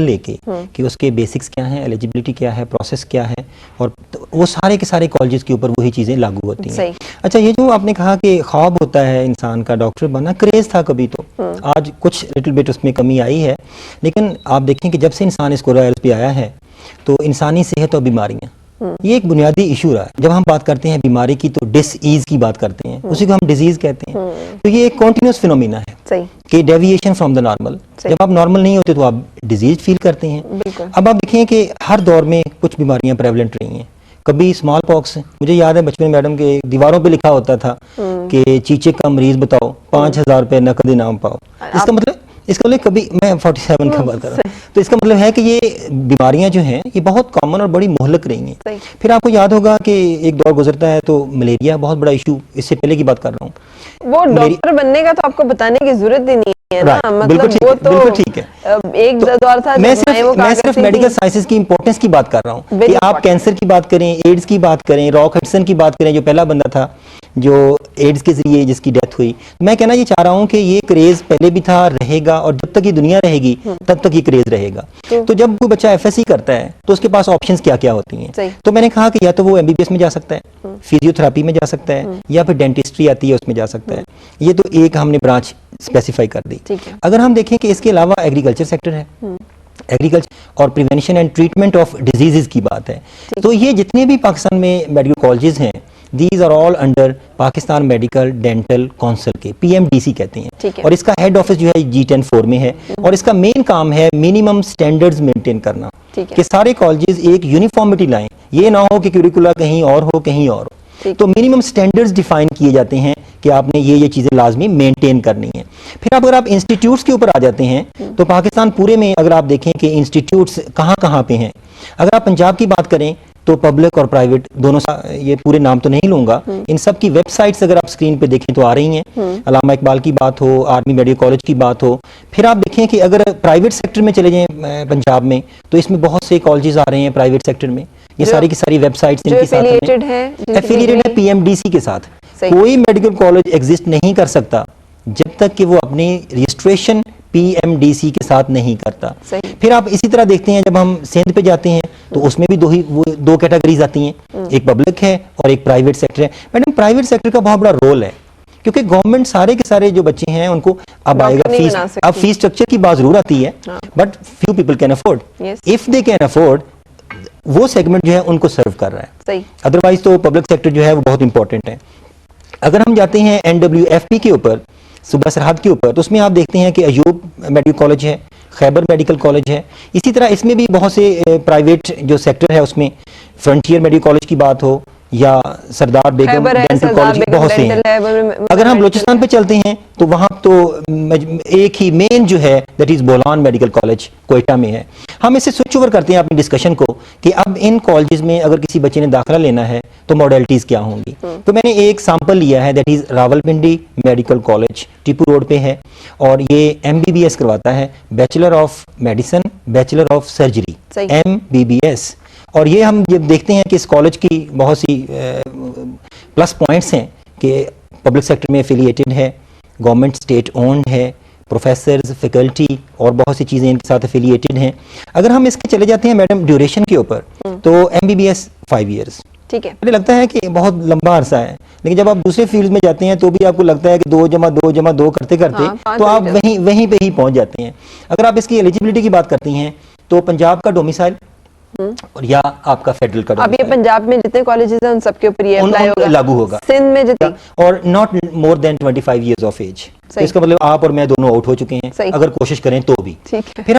लेके कि उसके बेसिक्स क्या हैं, एलिजिबिलिटी क्या है, प्रोसेस क्या है, और वो सारे के सारे कॉलेजेस के ऊपर वही चीज़ें लागू होती हैं। अच्छा, ये जो आपने कहा कि ख्वाब होता है इंसान का डॉक्टर बनना, क्रेज़ था कभी तो, आज कुछ लिटिल बिट उसमें कमी आई है, लेकिन आप देखें कि जब से इंसान इस कोरोना वायरस पे आया है तो इंसानी सेहत और बीमारियाँ, ये एक बुनियादी इशू रहा है। जब हम बात करते हैं बीमारी की तो डिसईज की बात करते हैं, उसी को हम डिजीज कहते हैं। तो ये एक कॉन्टिन्यूस फिनोमिना है कि डेविएशन फ्रॉम द नॉर्मल। जब आप नॉर्मल नहीं होते तो आप डिजीज फील करते हैं। अब आप देखें कि हर दौर में कुछ बीमारियां प्रेवलेंट रही हैं। कभी स्मॉल पॉक्स, मुझे याद है बचपन में मैडम के दीवारों पे लिखा होता था कि चीचे का मरीज बताओ, 5,000 रुपए नकद इनाम पाओ। इसका मतलब कभी, मैं 47 का बात कर रहा हूँ, तो इसका मतलब है कि ये बीमारियां जो हैं ये बहुत कॉमन और बड़ी मोहलक रही हैं। फिर आपको याद होगा कि एक दौर गुजरता है तो मलेरिया बहुत बड़ा इशू, इससे पहले की बात कर रहा हूँ। वो डॉक्टर बनने का तो आपको बताने की जरूरत ही नहीं है ना, मतलब वो तो बिल्कुल ठीक है। एक दौर था, मैं सिर्फ मेडिकल साइंसेज की इंपॉर्टेंस की बात कर रहा हूँ कि आप कैंसर की बात करें, एड्स की बात करें, रॉक हडसन की बात करें, जो पहला बंदा था जो एड्स के जरिए जिसकी डेथ हुई। मैं कहना ये चाह रहा हूँ कि ये क्रेज पहले भी था, रहेगा, और जब तक ये दुनिया रहेगी तब तक ये क्रेज रहेगा। तो जब कोई बच्चा एफएससी करता है तो उसके पास ऑप्शंस क्या क्या होती हैं। तो मैंने कहा कि या तो वो एमबीबीएस में जा सकता है, फिजियोथेरेपी में जा सकता है, या फिर डेंटिस्ट्री आती है उसमें जा सकता है। ये तो एक हमने ब्रांच स्पेसिफाई कर दी। अगर हम देखें कि इसके अलावा एग्रीकल्चर सेक्टर है, एग्रीकल्चर और prevention and treatment of diseases की बात है, तो ये जितने भी पाकिस्तान में मेडिकल कॉलेजेस हैं, these are all under Pakistan medical dental council के, पीएमडीसी कहते हैं, और इसका हेड ऑफिस जो है G10-4 में है, और इसका मेन काम है मिनिमम स्टैंडर्ड्स मेंटेन करना कि सारे कॉलेजेस एक यूनिफॉर्मिटी लाएं, ये ना हो कि क्यूरिकुला कहीं और हो कहीं और हो। तो मिनिमम स्टैंडर्ड्स डिफाइन किए जाते हैं कि आपने ये चीजें लाजमी मेंटेन करनी है। फिर अगर आप इंस्टीट्यूट्स के ऊपर आ जाते हैं तो पाकिस्तान पूरे में अगर आप देखें कि इंस्टीट्यूट्स कहाँ कहाँ पे हैं, अगर आप पंजाब की बात करें तो पब्लिक और प्राइवेट दोनों, ये पूरे नाम तो नहीं लूंगा, इन सब की वेबसाइट्स अगर आप स्क्रीन पे देखें तो आ रही हैं। अल्लामा इकबाल की बात हो, आर्मी मेडिकल कॉलेज की बात हो, फिर आप देखें कि अगर प्राइवेट सेक्टर में चले जाएं पंजाब में तो इसमें बहुत से कॉलेजेस आ रहे हैं प्राइवेट सेक्टर में। ये सारी की सारी वेबसाइट्स इनके साथ एफिलिएटेड है पीएमडीसी के साथ। कोई मेडिकल कॉलेज एग्जिस्ट नहीं कर सकता जब तक कि वो अपनी रजिस्ट्रेशन पीएमडीसी के साथ नहीं करता। फिर आप इसी तरह देखते हैं जब हम सिंध पे जाते हैं तो उसमें भी दो कैटेगरीज आती हैं, एक पब्लिक है और एक प्राइवेट सेक्टर है। मैडम प्राइवेट सेक्टर का बहुत बड़ा रोल है क्योंकि गवर्नमेंट सारे के सारे जो बच्चे हैं उनको अब आएगा फीस, अब फीस स्ट्रक्चर की बात जरूर आती है, but few people can afford, if they can afford वो सेगमेंट जो है उनको सर्व कर रहा है। अदरवाइज तो पब्लिक सेक्टर जो है वो बहुत इंपॉर्टेंट है। अगर हम जाते हैं NWFP के ऊपर, सूबा सरहद के ऊपर, तो उसमें आप देखते हैं कि अयूब मेडिकल कॉलेज है, खैबर मेडिकल कॉलेज है। इसी तरह इसमें भी बहुत से प्राइवेट जो सेक्टर है उसमें फ्रंटियर मेडिकल कॉलेज की बात हो या सरदार बेगम डेंटल कॉलेज, बहुत से हैं। अगर हम बलूचिस्तान पे चलते हैं तो वहाँ तो एक ही मेन जो है that is Bolan medical college Quetta में है। हम इसे स्विच ओवर करते हैं अपनी डिस्कशन को कि अब इन कॉलेजेस में अगर किसी बच्चे ने दाखिला लेना है तो मॉडलिटीज क्या होंगी। तो मैंने एक सैंपल लिया है that is Rawalpindi medical college, Tipu road पे है, और ये MBBS करवाता है, bachelor of medicine, bachelor of surgery, MBBS। और ये हम जब देखते हैं कि इस कॉलेज की बहुत सी प्लस पॉइंट्स हैं कि पब्लिक सेक्टर में एफिलिएटेड है, गवर्नमेंट स्टेट ओन्ड है, प्रोफेसर्स, फैकल्टी और बहुत सी चीज़ें इनके साथ एफिलिएटेड हैं। अगर हम इसके चले जाते हैं मैडम ड्यूरेशन के ऊपर तो MBBS 5 ईयर्स, ठीक है, मुझे लगता है कि बहुत लंबा अरसा है, लेकिन जब आप दूसरे फील्ड में जाते हैं तो भी आपको लगता है कि 2+2+2 करते करते तो आप वहीं पे ही पहुंच जाते हैं। अगर आप इसकी एलिजिबिलिटी की बात करती हैं तो पंजाब का डोमिसाइल और या आपका फेडरल का, अब ये पंजाब में जितने कॉलेजेस हैं उन सबके ऊपर ये अप्लाई होगा, लागू होगा, सिंध में जितने, और not more than 25 years of age. तो इसका मतलब आप और मैं दोनों आउट हो चुके हैं अगर कोशिश करें तो भी। फिर